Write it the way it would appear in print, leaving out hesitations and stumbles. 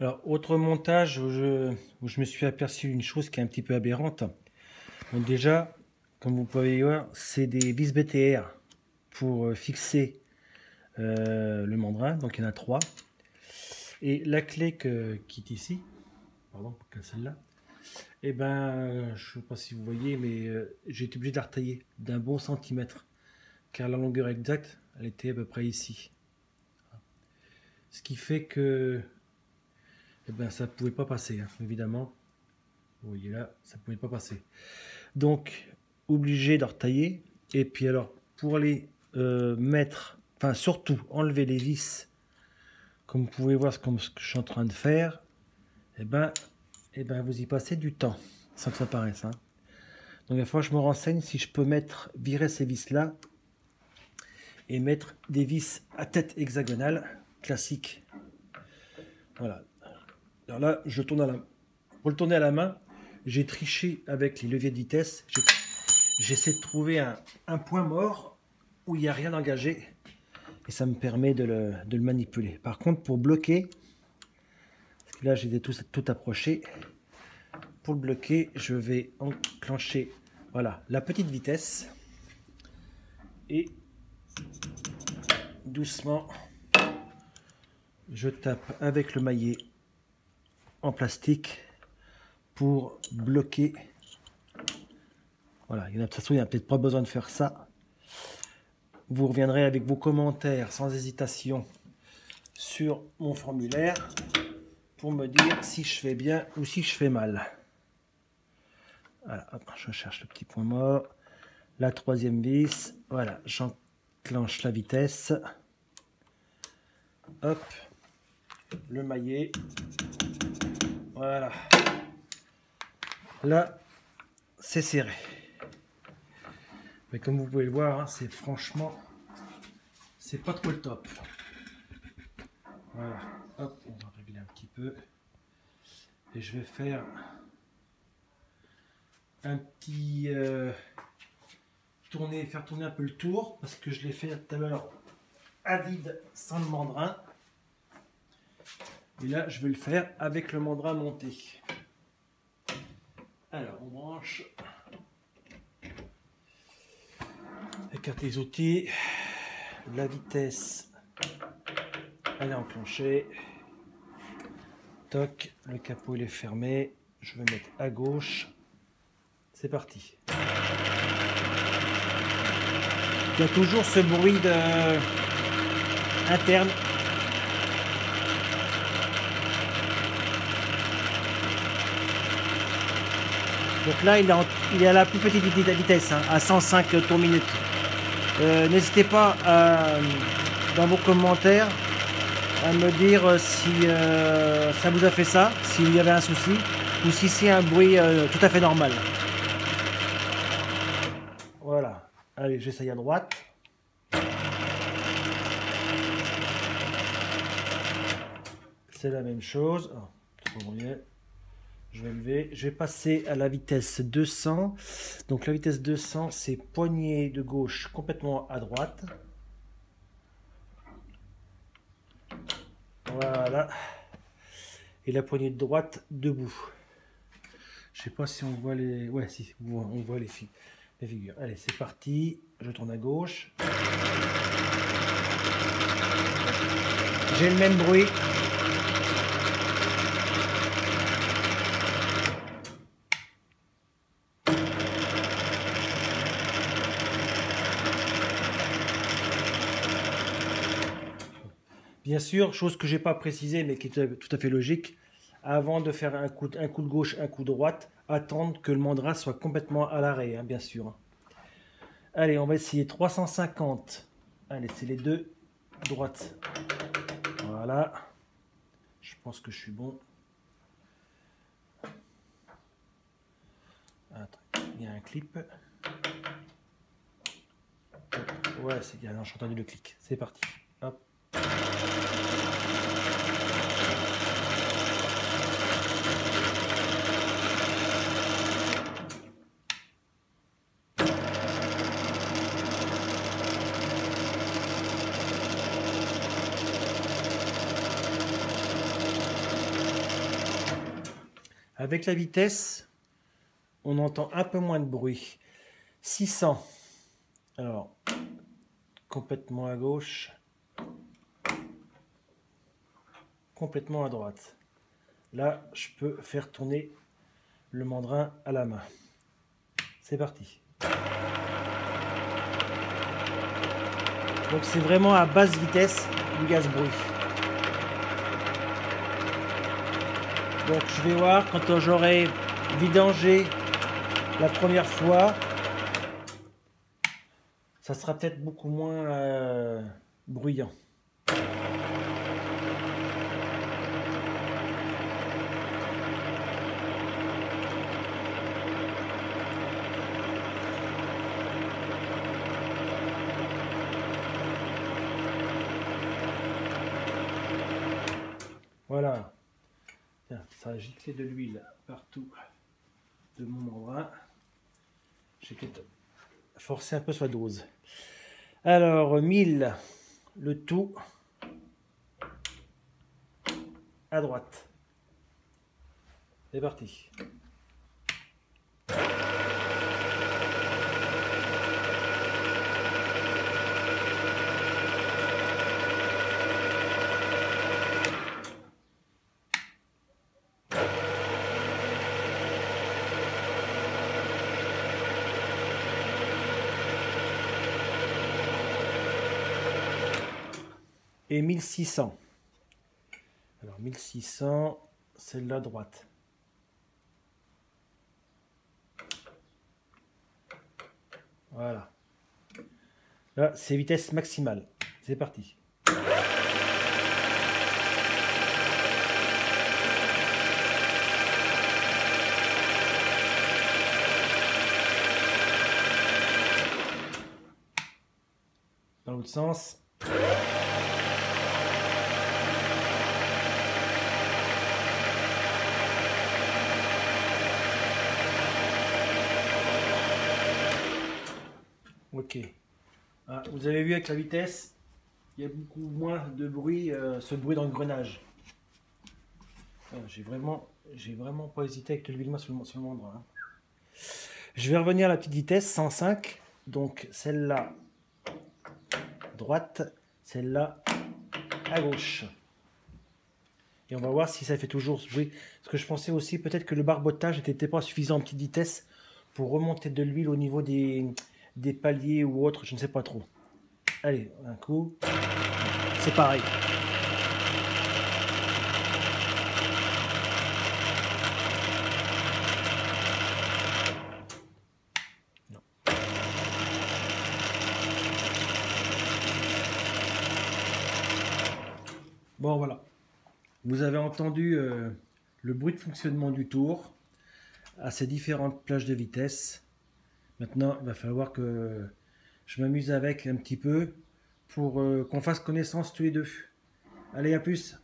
Alors, autre montage où je me suis aperçu d'une chose qui est un petit peu aberrante. Donc déjà, comme vous pouvez voir, c'est des vis BTR pour fixer le mandrin. Donc il y en a 3. Et la clé qui est ici, pardon, que celle-là, et ben, je ne sais pas si vous voyez, mais j'ai été obligé de la retailler d'un bon centimètre, car la longueur exacte, elle était à peu près ici. Ce qui fait que eh ben, ça ne pouvait pas passer, hein, évidemment. Vous voyez là, ça ne pouvait pas passer. Donc, obligé de retailler. Et puis alors, pour les mettre, enfin surtout enlever les vis, comme vous pouvez voir comme ce que je suis en train de faire, et ben, vous y passez du temps, sans que ça paraisse. Hein. Donc il faut que je me renseigne si je peux virer ces vis là et mettre des vis à tête hexagonale classique. Voilà. Alors là, je tourne pour le tourner à la main, j'ai triché avec les leviers de vitesse. J'essaie de trouver un point mort où il n'y a rien engagé et ça me permet de le manipuler. Par contre, pour bloquer, parce que là j'ai tout approché, pour le bloquer, je vais enclencher voilà, la petite vitesse et doucement, je tape avec le maillet en plastique pour bloquer. Voilà, de toute façon, il n'y a peut-être pas besoin de faire ça. Vous reviendrez avec vos commentaires sans hésitation sur mon formulaire pour me dire si je fais bien ou si je fais mal. Voilà, hop, je cherche le petit point mort. La troisième vis, voilà, j'enclenche la vitesse. Hop, le maillet. Voilà. Là, c'est serré. Mais comme vous pouvez le voir, hein, c'est franchement, c'est pas trop le top. Voilà, hop, on va régler un petit peu. Et je vais faire un petit faire tourner un peu le tour parce que je l'ai fait tout à l'heure à vide sans le mandrin. Et là, je vais le faire avec le mandrin monté. Alors, on branche. Écarte les outils. La vitesse, elle est enclenchée. Toc, le capot il est fermé. Je vais mettre à gauche. C'est parti. Il y a toujours ce bruit interne. Donc là, il est à la plus petite vitesse, hein, à 105 tours minute. N'hésitez pas dans vos commentaires à me dire si ça vous a fait ça, s'il y avait un souci, ou si c'est un bruit tout à fait normal. Voilà. Allez, j'essaye à droite. C'est la même chose. Oh, trop bien. Je vais lever. Je vais passer à la vitesse 200. Donc la vitesse 200, c'est poignée de gauche complètement à droite. Voilà. Et la poignée de droite debout. Je sais pas si on voit les... Ouais, si, on voit les figures. Allez, c'est parti. Je tourne à gauche. J'ai le même bruit. Bien sûr, chose que j'ai pas précisée, mais qui est tout à fait logique, avant de faire un coup de gauche, un coup de droite, attendre que le mandrin soit complètement à l'arrêt, hein, bien sûr. Allez, on va essayer 350. Allez, c'est les deux droites. Voilà. Je pense que je suis bon. Attends, il y a un clip. Ouais, c'est bien, j'ai entendu le clic. C'est parti. Hop. Avec la vitesse, on entend un peu moins de bruit. 600. Alors, complètement à gauche. Complètement à droite. Là, je peux faire tourner le mandrin à la main. C'est parti. Donc c'est vraiment à basse vitesse du gaz-bruit. Donc je vais voir quand j'aurai vidangé la première fois, ça sera peut-être beaucoup moins bruyant. Voilà. Tiens, ça a giclé de l'huile partout de mon membrin. J'ai peut-être forcé un peu sur la dose. Alors, 1000, le tout à droite. C'est parti. Et 1600. Alors 1600, celle-là droite. Voilà. Là, c'est vitesse maximale. C'est parti. Dans l'autre sens. Ok. Ah, vous avez vu avec la vitesse, il y a beaucoup moins de bruit, ce bruit d'engrenage. J'ai vraiment pas hésité avec l'huile sur le membre. Hein. Je vais revenir à la petite vitesse, 105. Donc celle-là, droite, celle-là, à gauche. Et on va voir si ça fait toujours ce bruit. Parce que je pensais aussi peut-être que le barbotage n'était pas suffisant en petite vitesse pour remonter de l'huile au niveau des paliers ou autres, je ne sais pas trop. Allez, un coup. C'est pareil. Non. Bon, voilà. Vous avez entendu le bruit de fonctionnement du tour à ces différentes plages de vitesse. Maintenant, il va falloir que je m'amuse avec un petit peu pour qu'on fasse connaissance tous les deux. Allez, à plus!